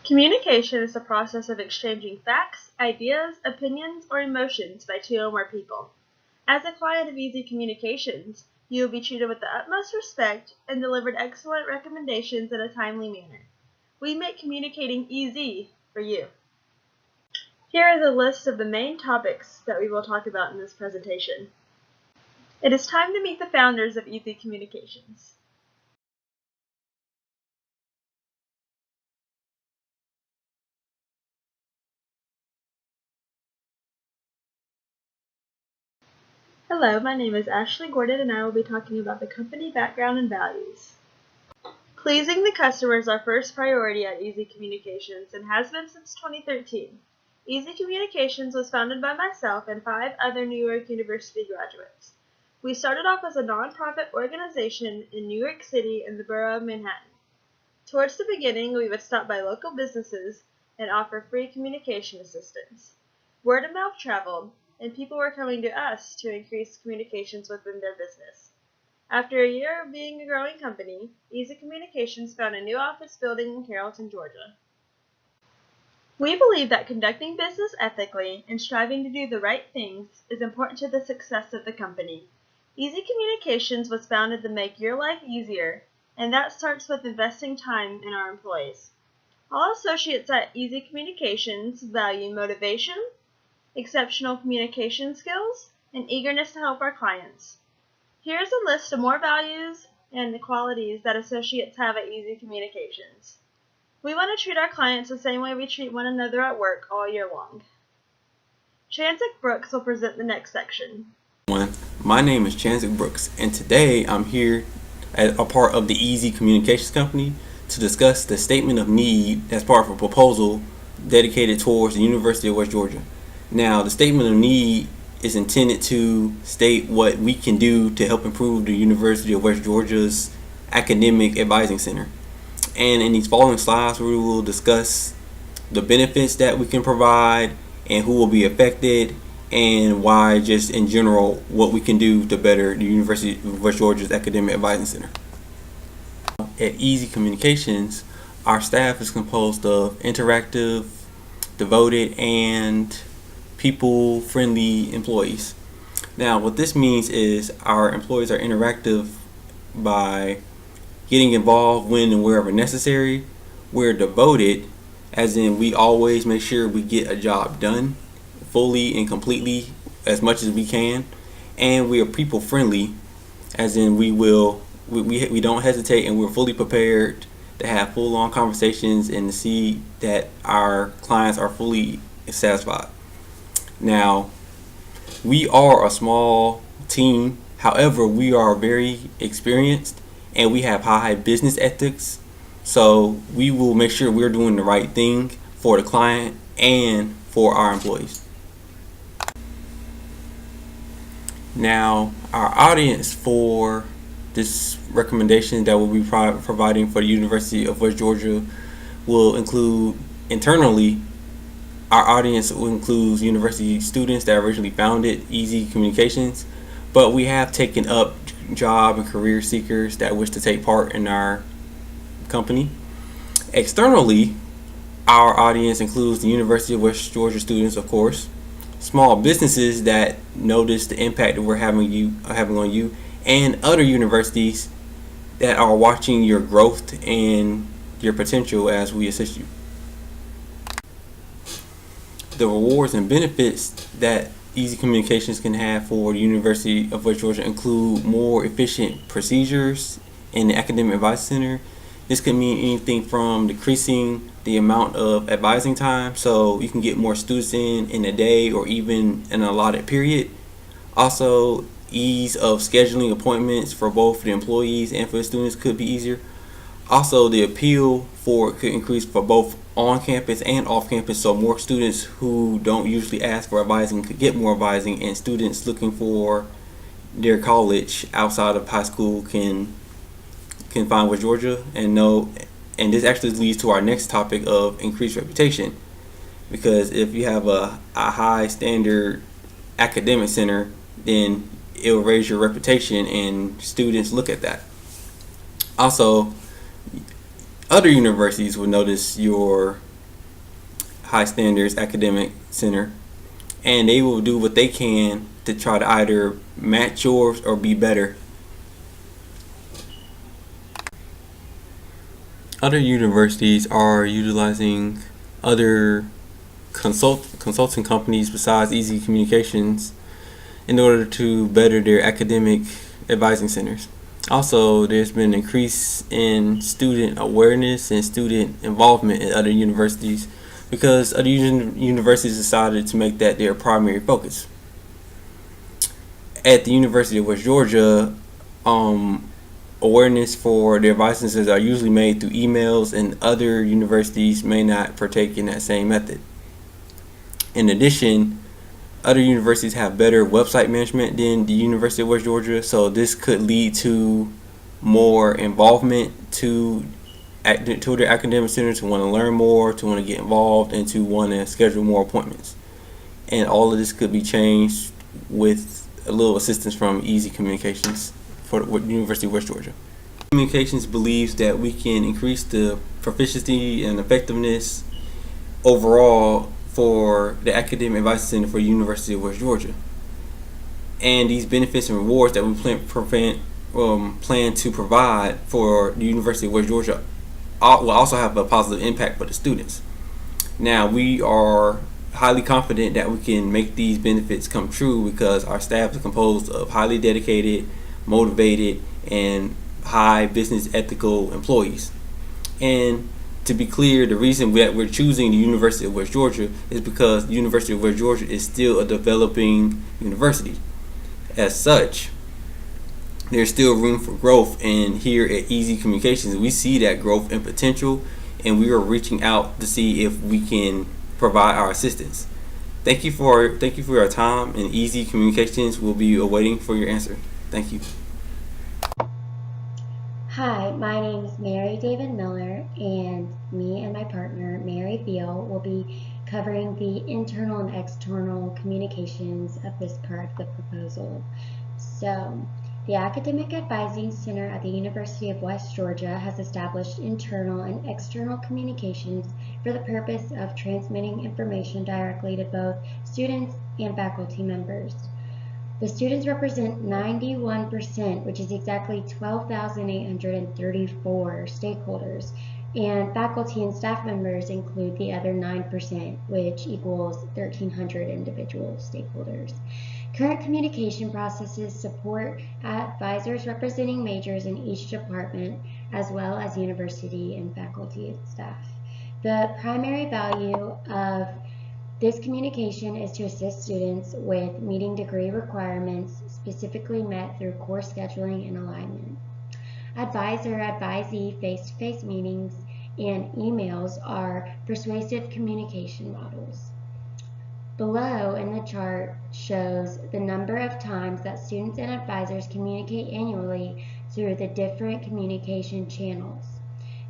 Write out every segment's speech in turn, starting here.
Communication is the process of exchanging facts, ideas, opinions, or emotions by two or more people. As a client of Easy Communications, you will be treated with the utmost respect and delivered excellent recommendations in a timely manner. We make communicating easy for you. Here is a list of the main topics that we will talk about in this presentation. It is time to meet the founders of Easy Communications. Hello, my name is Ashley Gordon and I will be talking about the company background and values. Pleasing the customer is our first priority at Easy Communications and has been since 2013. Easy Communications was founded by myself and 5 other New York University graduates. We started off as a nonprofit organization in New York City in the borough of Manhattan. Towards the beginning, we would stop by local businesses and offer free communication assistance. Word of mouth traveled, and people were coming to us to increase communications within their business. After a year of being a growing company, Easy Communications found a new office building in Carrollton, Georgia. We believe that conducting business ethically and striving to do the right things is important to the success of the company. Easy Communications was founded to make your life easier, and that starts with investing time in our employees. All associates at Easy Communications value motivation, exceptional communication skills, and eagerness to help our clients. Here's a list of more values and the qualities that associates have at Easy Communications. We want to treat our clients the same way we treat one another at work all year long. Chanzik Brooks will present the next section. My name is Chanzik Brooks, and today I'm here as a part of the Easy Communications Company to discuss the statement of need as part of a proposal dedicated towards the University of West Georgia. Now, the statement of need is intended to state what we can do to help improve the University of West Georgia's academic advising center. And in these following slides, we will discuss the benefits that we can provide and who will be affected and why, just in general, what we can do to better the University of West Georgia's academic advising center. At Easy Communications, our staff is composed of interactive, devoted, and people-friendly employees. Now, what this means is our employees are interactive by getting involved when and wherever necessary. We're devoted, as in we always make sure we get a job done fully and completely as much as we can. And we are people-friendly, as in we don't hesitate and we're fully prepared to have full-on conversations and to see that our clients are fully satisfied. Now, we are a small team, however, we are very experienced and we have high business ethics, so we will make sure we're doing the right thing for the client and for our employees. Now, our audience for this recommendation that we'll be providing for the University of West Georgia will include internally. Our audience includes university students that originally founded Easy Communications, but we have taken up job and career seekers that wish to take part in our company. Externally, our audience includes the University of West Georgia students, of course, small businesses that notice the impact that we're having on you, and other universities that are watching your growth and your potential as we assist you. The rewards and benefits that Easy Communications can have for the University of West Georgia include more efficient procedures in the Academic Advising Center. This could mean anything from decreasing the amount of advising time so you can get more students in a day or even in an allotted period. Also, ease of scheduling appointments for both the employees and for the students could be easier. Also, the appeal for it could increase for both on campus and off campus, so more students who don't usually ask for advising could get more advising, and students looking for their college outside of high school can find West Georgia and know. And this actually leads to our next topic of increased reputation, because if you have a high standard academic center, then it will raise your reputation and students look at that. Also, other universities will notice your high standards academic center, and they will do what they can to try to either match yours or be better. Other universities are utilizing other consulting companies besides Easy Communications in order to better their academic advising centers. Also, there's been an increase in student awareness and student involvement at other universities because other universities decided to make that their primary focus. At the University of West Georgia, awareness for their advising centers are usually made through emails, and other universities may not partake in that same method. In addition, other universities have better website management than the University of West Georgia, so this could lead to more involvement to their academic centers, to want to learn more, to want to get involved, and to want to schedule more appointments. And all of this could be changed with a little assistance from Easy Communications for the University of West Georgia. Communications believes that we can increase the proficiency and effectiveness overall for the Academic Advice Center for University of West Georgia. And these benefits and rewards that we plan to provide for the University of West Georgia will also have a positive impact for the students. Now, we are highly confident that we can make these benefits come true because our staff is composed of highly dedicated, motivated, and high business ethical employees. And to be clear, the reason that we're choosing the University of West Georgia is because the University of West Georgia is still a developing university. As such, there's still room for growth, and here at Easy Communications, we see that growth and potential, and we are reaching out to see if we can provide our assistance. Thank you for your time, and Easy Communications will be awaiting for your answer. Thank you. Hi, my name is Mary David Miller, and me and my partner, Mary Beal, will be covering the internal and external communications of this part of the proposal. So, the Academic Advising Center at the University of West Georgia has established internal and external communications for the purpose of transmitting information directly to both students and faculty members. The students represent 91%, which is exactly 12,834 stakeholders, and faculty and staff members include the other 9%, which equals 1,300 individual stakeholders. Current communication processes support advisors representing majors in each department, as well as university and faculty and staff. The primary value of this communication is to assist students with meeting degree requirements specifically met through course scheduling and alignment. Advisor-advisee face-to-face meetings and emails are persuasive communication models. Below in the chart shows the number of times that students and advisors communicate annually through the different communication channels.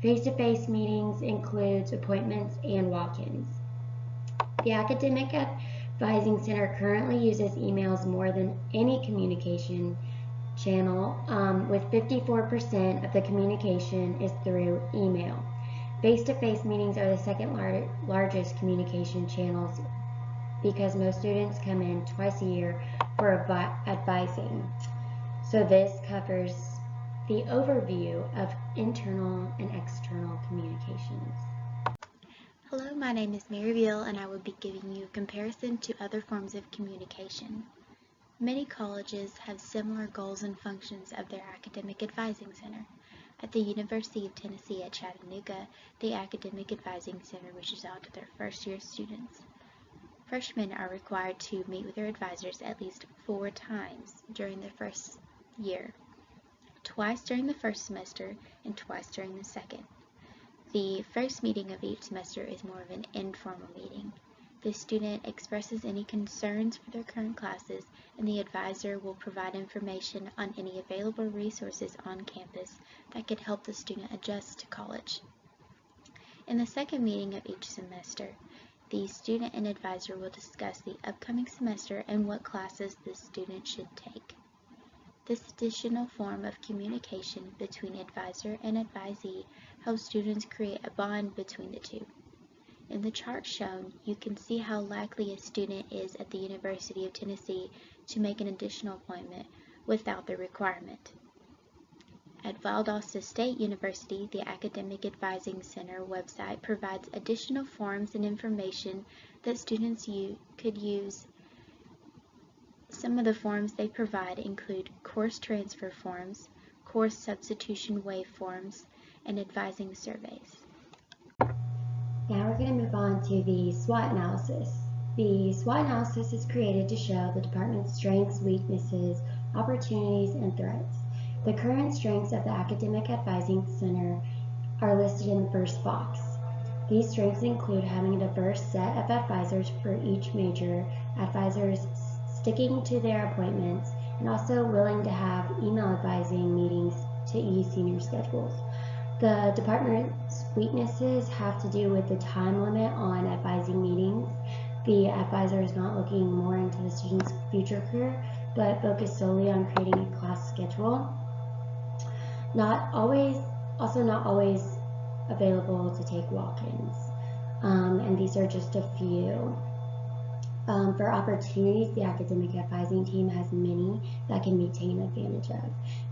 Face-to-face meetings includes appointments and walk-ins. The Academic Advising Center currently uses emails more than any communication channel, with 54% of the communication is through email. Face-to-face meetings are the second largest communication channels because most students come in twice a year for advising. So this covers the overview of internal and external communications. Hello, my name is Mary Beal, and I will be giving you a comparison to other forms of communication. Many colleges have similar goals and functions of their Academic Advising Center. At the University of Tennessee at Chattanooga, the Academic Advising Center reaches out to their first-year students. Freshmen are required to meet with their advisors at least 4 times during their first year, twice during the first semester and twice during the second. The first meeting of each semester is more of an informal meeting. The student expresses any concerns for their current classes, and the advisor will provide information on any available resources on campus that could help the student adjust to college. In the second meeting of each semester, the student and advisor will discuss the upcoming semester and what classes the student should take. This additional form of communication between advisor and advisee helps students create a bond between the two. In the chart shown, you can see how likely a student is at the University of Tennessee to make an additional appointment without the requirement. At Valdosta State University, the Academic Advising Center website provides additional forms and information that students could use. Some of the forms they provide include course transfer forms, course substitution waive forms, and advising surveys. Now we're going to move on to the SWOT analysis. The SWOT analysis is created to show the department's strengths, weaknesses, opportunities, and threats. The current strengths of the Academic Advising Center are listed in the first box. These strengths include having a diverse set of advisors for each major, advisors sticking to their appointments, and also willing to have email advising meetings to ease senior schedules. The department's weaknesses have to do with the time limit on advising meetings. The advisor is not looking more into the student's future career, but focused solely on creating a class schedule. Not always available to take walk-ins, and these are just a few. For opportunities, the academic advising team has many that can be taken advantage of.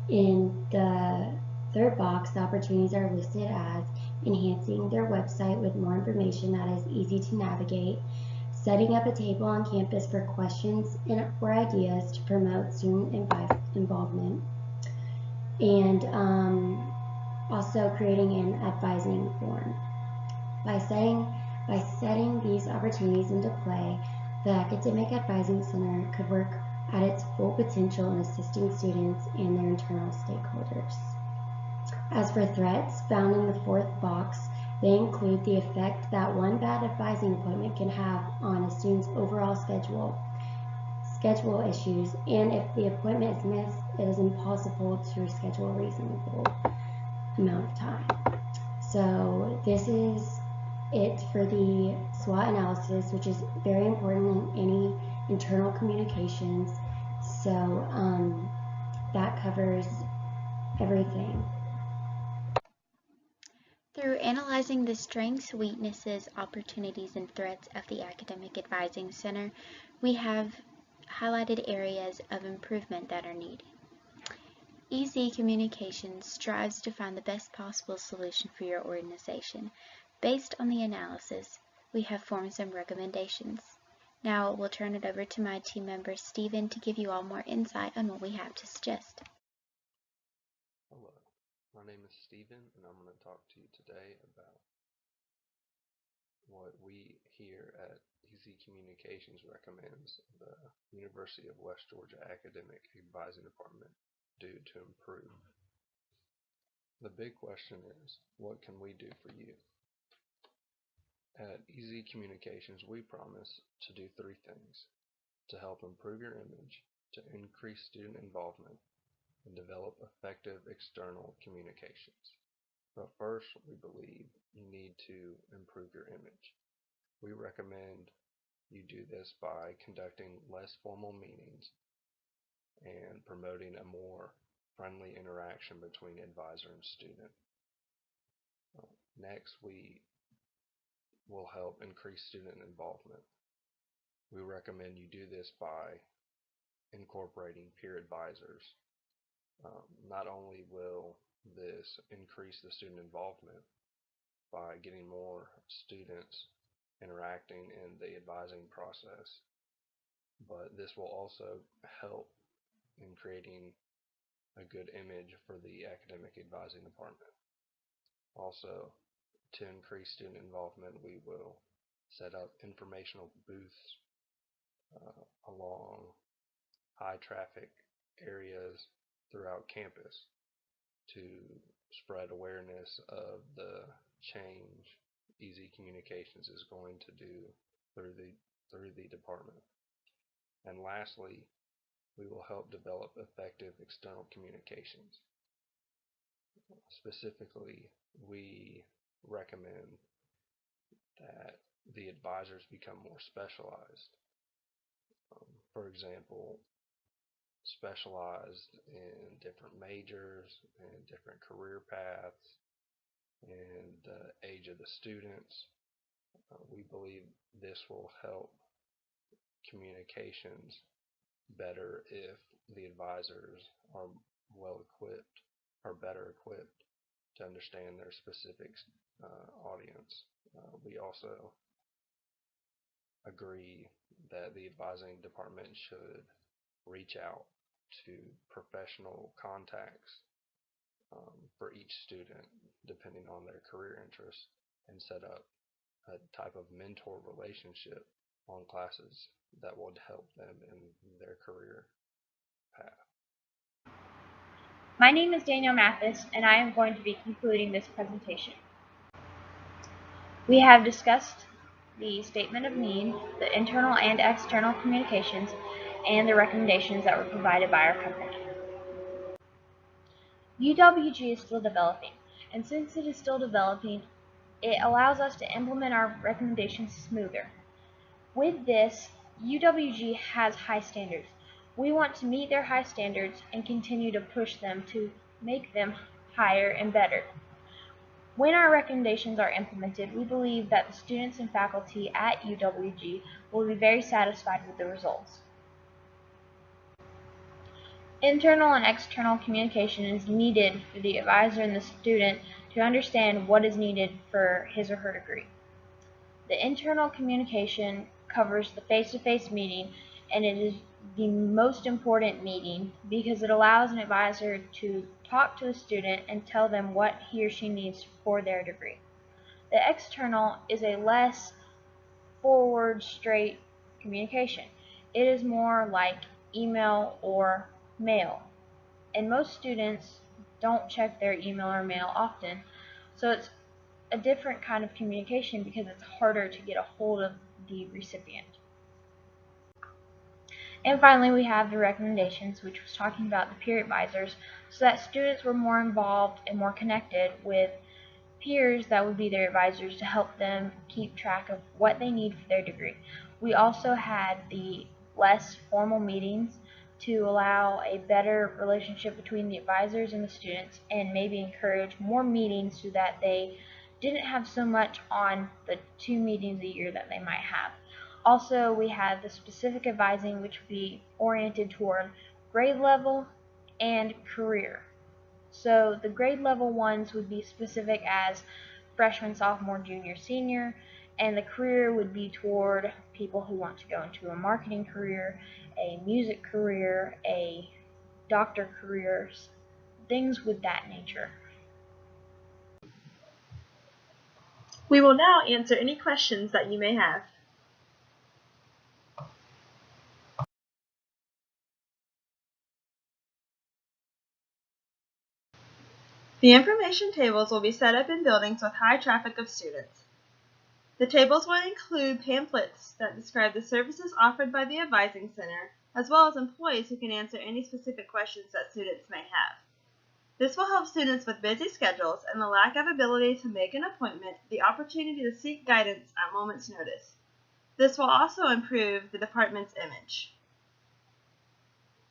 In the third box, the opportunities are listed as enhancing their website with more information that is easy to navigate, setting up a table on campus for questions or ideas to promote student involvement, and also creating an advising form. By setting these opportunities into play, the Academic Advising Center could work at its full potential in assisting students and their internal stakeholders. As for threats found in the fourth box, they include the effect that one bad advising appointment can have on a student's overall schedule issues, and if the appointment is missed, it is impossible to reschedule a reasonable amount of time. So this is it for the SWOT analysis, which is very important in any internal communications. So that covers everything. Through analyzing the strengths, weaknesses, opportunities, and threats of the Academic Advising Center, we have highlighted areas of improvement that are needed. EZ Communications strives to find the best possible solution for your organization. Based on the analysis, we have formed some recommendations. Now we'll turn it over to my team member Stephen to give you all more insight on what we have to suggest. Hello, my name is Stephen, and I'm going to talk to you today about what we here at EZ Communications recommends the University of West Georgia Academic Advising Department do to improve. The big question is, what can we do for you? At EZ Communications, we promise to do three things: to help improve your image, to increase student involvement, and develop effective external communications. But first, we believe you need to improve your image. We recommend you do this by conducting less formal meetings and promoting a more friendly interaction between advisor and student. Next, we will help increase student involvement. We recommend you do this by incorporating peer advisors. Not only will this increase the student involvement by getting more students interacting in the advising process, but this will also help in creating a good image for the academic advising department. Also, to increase student involvement, we will set up informational booths along high traffic areas throughout campus to spread awareness of the change EZ Communications is going to do through the department. And lastly, we will help develop effective external communications. Specifically, we recommend that the advisors become more specialized. For example, specialized in different majors and different career paths and the age of the students. We believe this will help communications better if the advisors are well equipped or better equipped to understand their specific audience. We also agree that the advising department should reach out to professional contacts for each student depending on their career interests and set up a type of mentor relationship on classes that would help them in their career path. My name is Daniel Mathis, and I am going to be concluding this presentation. We have discussed the statement of need, the internal and external communications, and the recommendations that were provided by our company. UWG is still developing, and since it is still developing, it allows us to implement our recommendations smoother. With this, UWG has high standards. We want to meet their high standards and continue to push them to make them higher and better. When our recommendations are implemented, we believe that the students and faculty at UWG will be very satisfied with the results. Internal and external communication is needed for the advisor and the student to understand what is needed for his or her degree. The internal communication covers the face-to-face meeting, and it is the most important meeting because it allows an advisor to talk to a student and tell them what he or she needs for their degree. The external is a less forward, straight communication. It is more like email or mail, and most students don't check their email or mail often, so it's a different kind of communication because it's harder to get a hold of the recipient. And finally, we have the recommendations, which was talking about the peer advisors, so that students were more involved and more connected with peers that would be their advisors to help them keep track of what they need for their degree. We also had the less formal meetings to allow a better relationship between the advisors and the students, and maybe encourage more meetings so that they didn't have so much on the 2 meetings a year that they might have. Also, we had the specific advising, which would be oriented toward grade level and career. So the grade level ones would be specific as freshman, sophomore, junior, senior, and the career would be toward people who want to go into a marketing career, a music career, a doctor career, things with that nature. We will now answer any questions that you may have. The information tables will be set up in buildings with high traffic of students. The tables will include pamphlets that describe the services offered by the Advising Center, as well as employees who can answer any specific questions that students may have. This will help students with busy schedules and the lack of ability to make an appointment the opportunity to seek guidance at moment's notice. This will also improve the department's image.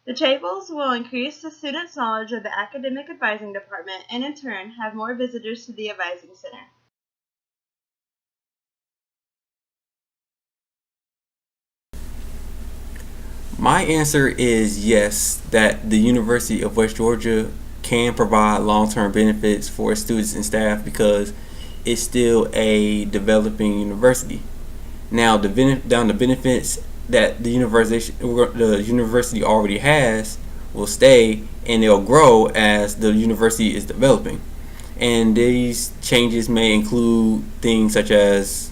The tables will increase the students' knowledge of the academic advising department and in turn have more visitors to the Advising Center. My answer is yes, that the University of West Georgia can provide long-term benefits for its students and staff because it's still a developing university. Now, the benefits that the university already has will stay, and they'll grow as the university is developing. And these changes may include things such as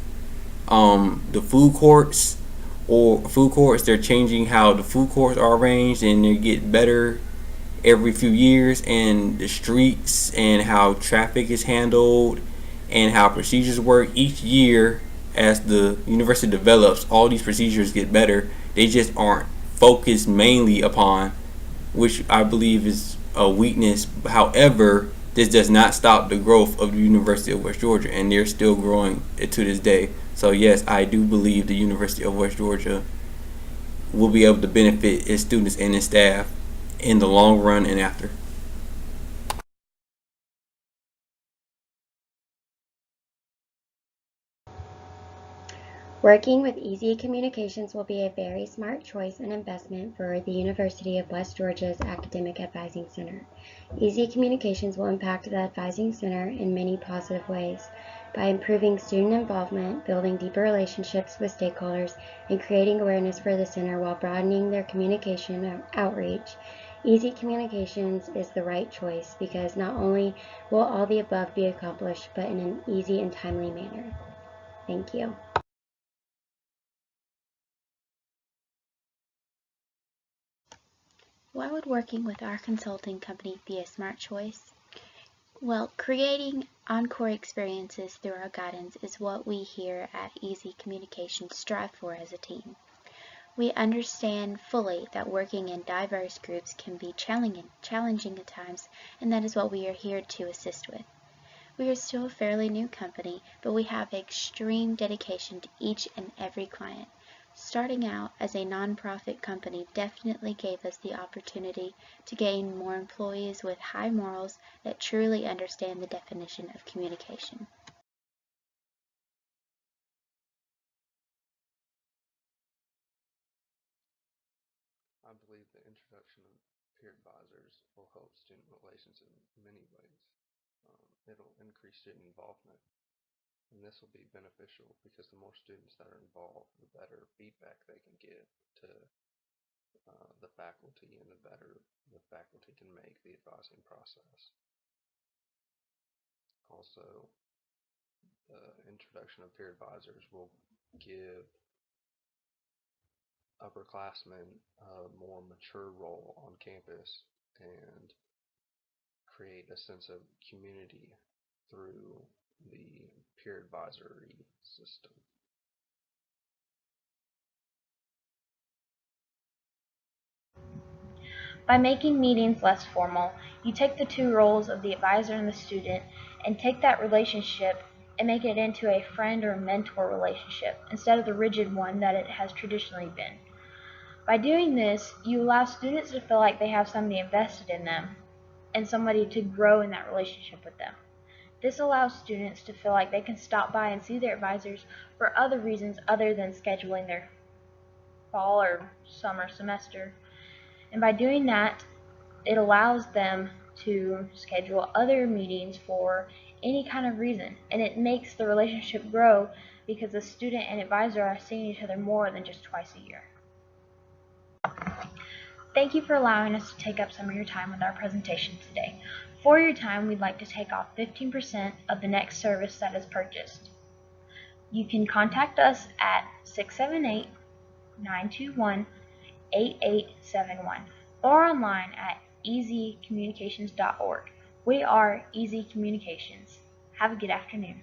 the food courts. They're changing how the food courts are arranged, and they get better every few years, and the streets and how traffic is handled and how procedures work each year. As the university develops, all these procedures get better. They just aren't focused mainly upon, which I believe is a weakness. However, this does not stop the growth of the University of West Georgia, and they're still growing to this day. So yes, I do believe the University of West Georgia will be able to benefit its students and its staff in the long run and after. Working with Easy Communications will be a very smart choice and investment for the University of West Georgia's Academic Advising Center. Easy Communications will impact the Advising Center in many positive ways by improving student involvement, building deeper relationships with stakeholders, and creating awareness for the center while broadening their communication outreach. Easy Communications is the right choice because not only will all the above be accomplished, but in an easy and timely manner. Thank you. Why would working with our consulting company be a smart choice? Well, creating encore experiences through our guidance is what we here at Easy Communications strive for as a team. We understand fully that working in diverse groups can be challenging at times, and that is what we are here to assist with. We are still a fairly new company, but we have extreme dedication to each and every client. Starting out as a nonprofit company definitely gave us the opportunity to gain more employees with high morals that truly understand the definition of communication. I believe the introduction of peer advisors will help student relations in many ways. It'll increase student involvement, and this will be beneficial because the more students that are involved, the better feedback they can give to the faculty, and the better the faculty can make the advising process. Also, the introduction of peer advisors will give upperclassmen a more mature role on campus and create a sense of community through the peer advisory system. By making meetings less formal, you take the two roles of the advisor and the student and take that relationship and make it into a friend or mentor relationship instead of the rigid one that it has traditionally been. By doing this, you allow students to feel like they have somebody invested in them and somebody to grow in that relationship with them. This allows students to feel like they can stop by and see their advisors for other reasons other than scheduling their fall or summer semester. And by doing that, it allows them to schedule other meetings for any kind of reason. And it makes the relationship grow because the student and advisor are seeing each other more than just twice a year. Thank you for allowing us to take up some of your time with our presentation today. For your time, we'd like to take off 15% of the next service that is purchased. You can contact us at 678-921-8871 or online at easycommunications.org. We are Easy Communications. Have a good afternoon.